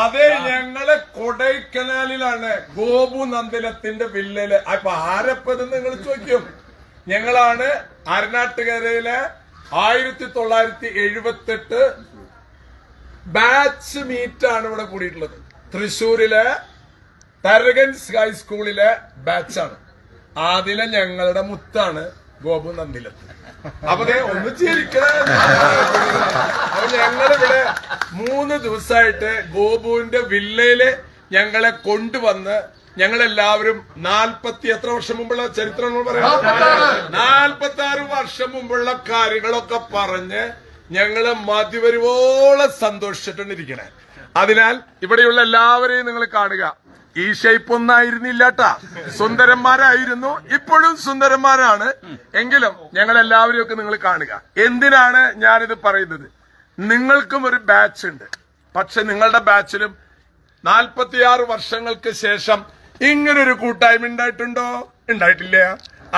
അതെ, ഞങ്ങള് കൊടൈക്കനാലിലാണ് ഗോപു നന്ദിലത്തിന്റെ വില്ലയില്. അപ്പൊ ആരപ്പത് നിങ്ങൾ ചോദിക്കും. ഞങ്ങളാണ് അരനാട്ടുകരയിലെ 1978 ബാച്ച് മീറ്റാണ് ഇവിടെ കൂടിയിട്ടുള്ളത്. തൃശ്ശൂരിലെ ടർഗൻസ് ഹൈസ്കൂളിലെ ബാച്ചാണ്. അതിലെ ഞങ്ങളുടെ മുത്താണ് ഗോപു നന്ദിലത്ത്. അപ്പൊ ഒന്ന് ചിരിക്കണ. അപ്പൊ ഞങ്ങളിവിടെ 3 ദിവസമായിട്ട് ഗോപുവിന്റെ വില്ലയില് ഞങ്ങളെ കൊണ്ടുവന്ന് ഞങ്ങളെല്ലാവരും 40 എത്ര വർഷം മുമ്പുള്ള ചരിത്രം പറയാം, 46 വർഷം മുമ്പുള്ള കാര്യങ്ങളൊക്കെ പറഞ്ഞ് ഞങ്ങള് മതിവരുവോളം സന്തോഷിച്ചിട്ടാണ്. അതിനാൽ ഇവിടെയുള്ള എല്ലാവരെയും നിങ്ങൾ കാണുക. ഈ ഷേപ്പ് ഒന്നായിരുന്നില്ലാട്ടാ, സുന്ദരന്മാരായിരുന്നു, ഇപ്പോഴും സുന്ദരന്മാരാണ്. എങ്കിലും ഞങ്ങൾ എല്ലാവരെയും ഒക്കെ നിങ്ങൾ കാണുക. എന്തിനാണ് ഞാനിത് പറയുന്നത്? നിങ്ങൾക്കും ഒരു ബാച്ച് ഉണ്ട്. പക്ഷെ നിങ്ങളുടെ ബാച്ചിലും 46 വർഷങ്ങൾക്ക് ശേഷം ഇങ്ങനൊരു കൂട്ടായ്മ ഉണ്ടായിട്ടുണ്ടോ? ഉണ്ടായിട്ടില്ല.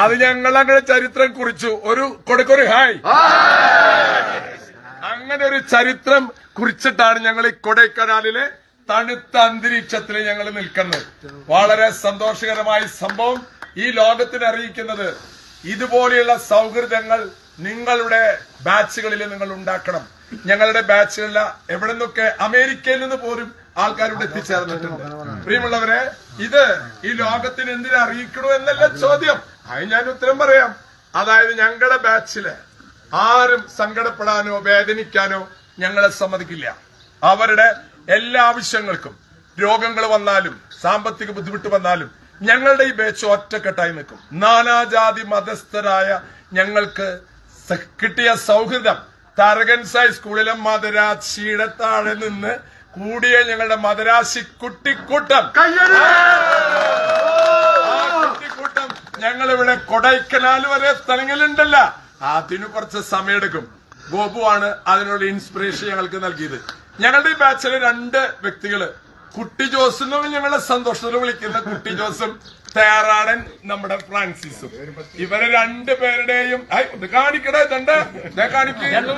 അത് ഞങ്ങൾ അങ്ങനെ ചരിത്രം കുറിച്ചു. ഒരു കൊടുക്കൊരു ഹായ്. അങ്ങനെ ഒരു ചരിത്രം കുറിച്ചിട്ടാണ് ഞങ്ങൾ ഈ കൊടൈക്കനാലിലെ തണുത്ത അന്തരീക്ഷത്തിൽ ഞങ്ങൾ നിൽക്കുന്നത്. വളരെ സന്തോഷകരമായ സംഭവം ഈ ലോകത്തിന് അറിയിക്കുന്നത് ഇതുപോലെയുള്ള സൗഹൃദങ്ങൾ നിങ്ങളുടെ ബാച്ചുകളിൽ നിങ്ങൾ ഉണ്ടാക്കണം. ഞങ്ങളുടെ ബാച്ചുകളിൽ എവിടെ നിന്നൊക്കെ അമേരിക്കയിൽ നിന്ന് പോലും ആൾക്കാരോട് എത്തിച്ചേർന്നിട്ടുണ്ട്. പ്രിയമുള്ളവരെ, ഇത് ഈ ലോകത്തിന് എന്തിനു അറിയിക്കണോ എന്നല്ല ചോദ്യം. അത് ഞാൻ ഉത്തരം പറയാം. അതായത് ഞങ്ങളുടെ ബാച്ചില് ആരും സങ്കടപ്പെടാനോ വേദനിക്കാനോ ഞങ്ങളെ സമ്മതിക്കില്ല. അവരുടെ എല്ലാ ആവശ്യങ്ങൾക്കും, രോഗങ്ങൾ വന്നാലും സാമ്പത്തിക ബുദ്ധിമുട്ട് വന്നാലും ഞങ്ങളുടെ ഈ ബാച്ച് ഒറ്റക്കെട്ടായി നിൽക്കും. നാനാജാതി മതസ്ഥരായ ഞങ്ങൾക്ക് കിട്ടിയ സൗഹൃദം ടർഗൻസ് ഹൈസ്കൂളിലെ മദരാശിയുടെ താഴെ നിന്ന് കൂടിയ ഞങ്ങളുടെ മദരാശി കുട്ടിക്കൂട്ടം, ആ കുട്ടിക്കൂട്ടം ഞങ്ങളിവിടെ കൊടൈക്കനാൽ വരെ സ്ഥലങ്ങളുണ്ടല്ല. അതിന് കുറച്ച് സമയമെടുക്കും. ഗോപുവാണ് അതിനുള്ള ഇൻസ്പിറേഷൻ ഞങ്ങൾക്ക് നൽകിയത്. ഞങ്ങളുടെ ഈ ബാച്ചിലെ 2 വ്യക്തികള്, കുട്ടി ജോസും ഞങ്ങളെ സന്തോഷത്തിൽ വിളിക്കുന്ന കുട്ടി ജോസും തയ്യാറാടൻ നമ്മുടെ ഫ്രാൻസിസും. ഇവരെ 2 പേരുടെയും ഇത് കാണിക്കടേ തണ്ട് കാണിക്കുന്നു.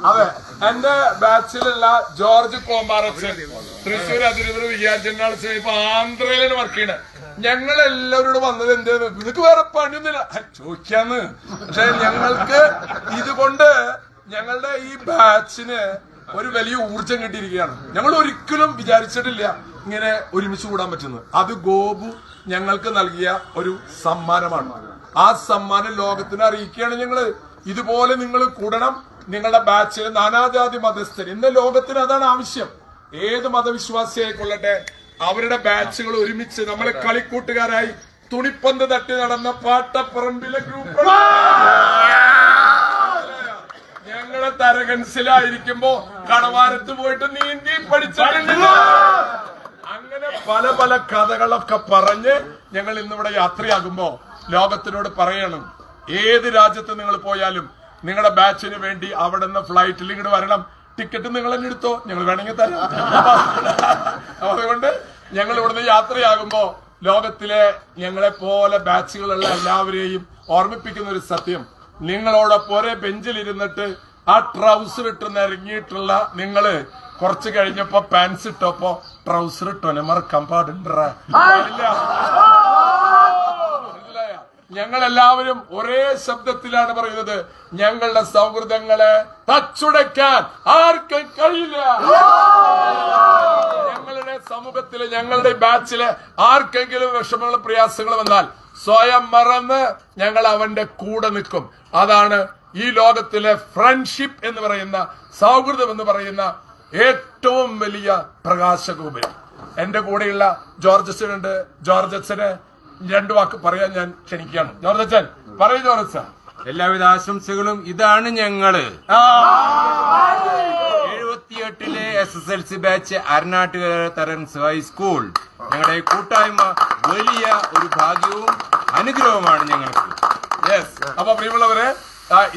അതെ, എന്റെ ബാച്ചിലുള്ള ജോർജ് കോമാറച്ചൻ തൃശ്ശൂർ അതിരൂപത വിദ്യാർത്ഥിനാണ്. ഇപ്പൊ ആന്ധ്രയിലാണ് വർക്ക് ചെയ്യണത്. ഞങ്ങളെല്ലാവരോടും വന്നത് എന്തേന്ന്, നിനക്ക് വേറെ പണിയൊന്നുമില്ല ചോദിക്കാന്ന്. പക്ഷെ ഞങ്ങൾക്ക് ഇതുകൊണ്ട് ഞങ്ങളുടെ ഈ ബാച്ചിന് ഒരു വലിയ ഊർജം കിട്ടിയിരിക്കുകയാണ്. ഞങ്ങൾ ഒരിക്കലും വിചാരിച്ചിട്ടില്ല ഇങ്ങനെ ഒരുമിച്ച് കൂടാൻ പറ്റുന്നത്. അത് ഗോപു ഞങ്ങൾക്ക് നൽകിയ ഒരു സമ്മാനമാണ്. ആ സമ്മാനം ലോകത്തിന് അറിയിക്കുകയാണ് ഞങ്ങള്. ഇതുപോലെ നിങ്ങൾ കൂടണം. നിങ്ങളുടെ ബാച്ചിൽ നാനാജാതി മതസ്ഥർ, ഇന്ന് ലോകത്തിന് അതാണ് ആവശ്യം. ഏത് മതവിശ്വാസിയായിക്കൊള്ളട്ടെ, അവരുടെ ബാച്ചുകൾ ഒരുമിച്ച് നമ്മളെ കളിക്കൂട്ടുകാരായി തുണിപ്പന്ത് തട്ടി നടന്ന പാട്ടപ്പറമ്പിലെ ഗ്രൂപ്പ് ഞങ്ങളെ ടർഗൻസിലായിരിക്കുമ്പോ കടവാരത്ത് പോയിട്ട് നീന്തി പഠിച്ചിട്ടുണ്ടല്ലോ. അങ്ങനെ പല പല കഥകളൊക്കെ പറഞ്ഞ് ഞങ്ങൾ ഇന്നിവിടെ യാത്രയാകുമ്പോ ലോകത്തിനോട് പറയണം, ഏത് രാജ്യത്ത് നിങ്ങൾ പോയാലും നിങ്ങളുടെ ബാച്ചിന് വേണ്ടി അവിടെ നിന്ന് ഫ്ലൈറ്റിൽ ഇങ്ങോട്ട് വരണം. ടിക്കറ്റ് നിങ്ങൾ തന്നെ എടുത്തോ, ഞങ്ങൾ വേണമെങ്കിൽ തരാം. അതുകൊണ്ട് ഞങ്ങൾ ഇവിടുന്ന് യാത്രയാകുമ്പോ ലോകത്തിലെ ഞങ്ങളെ പോലെ ബാച്ചുകളുള്ള എല്ലാവരെയും ഓർമ്മിപ്പിക്കുന്ന ഒരു സത്യം, നിങ്ങളോടൊപ്പം ഒരേ ബെഞ്ചിലിരുന്നിട്ട് ആ ട്രൗസർ ഇട്ട് നിരങ്ങിയിട്ടുള്ള നിങ്ങള് കുറച്ച് കഴിഞ്ഞപ്പോ പാൻസ് ഇട്ടപ്പോ ട്രൗസർ ഇട്ടോനെ മറക്കാൻ പാടുണ്ടാ. ഞങ്ങളെല്ലാവരും ഒരേ ശബ്ദത്തിലാണ് പറയുന്നത്, ഞങ്ങളുടെ സൗഹൃദങ്ങളെ തച്ചുടയ്ക്കാൻ ആർക്കും കഴിയില്ല. ഞങ്ങളുടെ സമൂഹത്തില്, ഞങ്ങളുടെ ബാച്ചില് ആർക്കെങ്കിലും വിഷമങ്ങളും പ്രയാസങ്ങളും വന്നാൽ സ്വയം മറന്ന് ഞങ്ങൾ അവന്റെ കൂടെ നിൽക്കും. അതാണ് ഈ ലോകത്തിലെ ഫ്രണ്ട്ഷിപ്പ് എന്ന് പറയുന്ന, സൗഹൃദം എന്ന് പറയുന്ന ഏറ്റവും വലിയ പ്രകാശഗോപുരം. എന്റെ കൂടെയുള്ള ജോർജ് അച്ഛനുണ്ട്. ജോർജ് അച്ഛന് 2 വാക്ക് പറയാൻ ഞാൻ ക്ഷണിക്കുകയാണ്. ജോർജ് അച്ഛൻ പറയൂ. ജോർജ് അച്ഛൻ, എല്ലാവിധ ആശംസകളും. ഇതാണ് ഞങ്ങള് 78 SSLC ബാച്ച് അരനാട്ടുകര ടർഗൻസ് ഹൈസ്കൂൾ. ഞങ്ങളുടെ കൂട്ടായ്മ വലിയ ഒരു ഭാഗ്യവും അനുഗ്രഹവുമാണ് ഞങ്ങൾക്ക്. യെസ്. അപ്പൊ പ്രിയമുള്ളവരെ,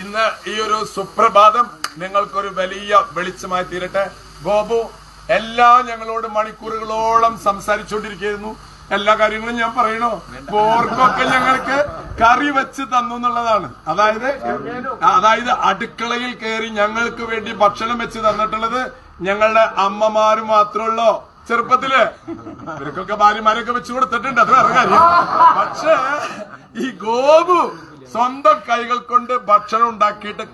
ഇന്ന് ഈ ഒരു സുപ്രഭാതം നിങ്ങൾക്കൊരു വലിയ വെളിച്ചമായി തീരട്ടെ. ഗോപു എല്ലാം ഞങ്ങളോട് മണിക്കൂറുകളോളം സംസാരിച്ചുകൊണ്ടിരിക്കുന്നു. എല്ലാ കാര്യങ്ങളും ഞാൻ പറയണോ? ഓർക്കൊക്കെ ഞങ്ങൾക്ക് കറി വെച്ച് തന്നു എന്നുള്ളതാണ്. അതായത് അടുക്കളയിൽ കയറി ഞങ്ങൾക്ക് വേണ്ടി ഭക്ഷണം വെച്ച് തന്നിട്ടുള്ളത് ഞങ്ങളുടെ അമ്മമാര് മാത്രമുള്ളൂ. ചെറുപ്പത്തില് ഇവർക്കൊക്കെ ഭാര്യമാരൊക്കെ വെച്ച് കൊടുത്തിട്ടുണ്ട്, അത് വേറെ കാര്യം. പക്ഷേ ഈ ഗോപു സ്വന്തം കൈകൾ കൊണ്ട് ഭക്ഷണം ഉണ്ടാക്കിയിട്ട്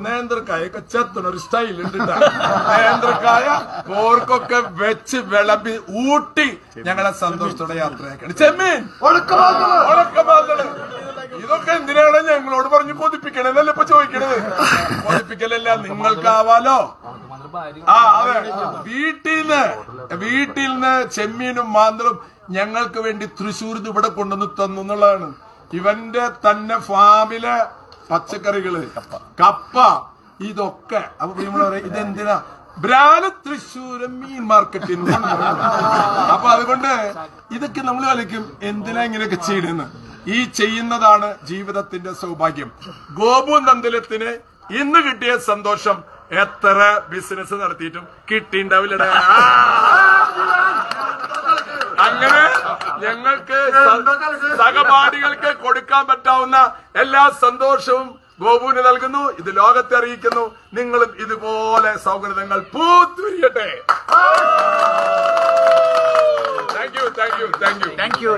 നേന്ത്രക്കായൊക്കെ ചെത്തണ ഒരു സ്റ്റൈൽ ഉണ്ട്. നേന്ത്രക്കായ പോർക്കൊക്കെ വെച്ച് വിളമ്പി ഊട്ടി ഞങ്ങളെ സന്തോഷത്തോടെ യാത്രയാക്കണം. ചെമ്മീൻ, ഉണക്കമാന്തള്, ഇതൊക്കെ എന്തിനാണ് ഞങ്ങളോട് പറഞ്ഞ് കൊതിപ്പിക്കണല്ലേ ഇപ്പൊ ചോദിക്കണത്? കൊതിപ്പിക്കലല്ല, നിങ്ങൾക്കാവാലോ. അതെ, വീട്ടിൽ നിന്ന് ചെമ്മീനും മാന്തളും ഞങ്ങൾക്ക് വേണ്ടി തൃശ്ശൂർ ഇവിടെ കൊണ്ടുവന്ന് തന്നു എന്നുള്ളതാണ്. ഇവന്റെ തന്നെ ഫാമിലെ പച്ചക്കറികള്, കപ്പ, ഇതൊക്കെ. അപ്പൊ നമ്മൾ പറയാം ഇതെന്തിനാ തൃശ്ശൂര് മീൻ മാർക്കറ്റിൽ. അപ്പൊ അതുകൊണ്ട് ഇതൊക്കെ നമ്മൾ കളിക്കും, എന്തിനാ ഇങ്ങനെയൊക്കെ ചെയ്യണമെന്ന്. ഈ ചെയ്യുന്നതാണ് ജീവിതത്തിന്റെ സൗഭാഗ്യം. ഗോപു നന്ദലത്തിന് ഇന്ന് കിട്ടിയ സന്തോഷം എത്ര ബിസിനസ് നടത്തിയിട്ടും കിട്ടിണ്ടാവില്ലട. അങ്ങനെ ഞങ്ങൾക്ക് സഹപാഠികൾക്ക് കൊടുക്കാൻ പറ്റാവുന്ന എല്ലാ സന്തോഷവും ഗോപുവിന് നൽകുന്നു. ഇത് ലോകത്തെ അറിയിക്കുന്നു. നിങ്ങളും ഇതുപോലെ സൗഹൃദങ്ങൾ പൂത്തുരിയട്ടെ. Thank you.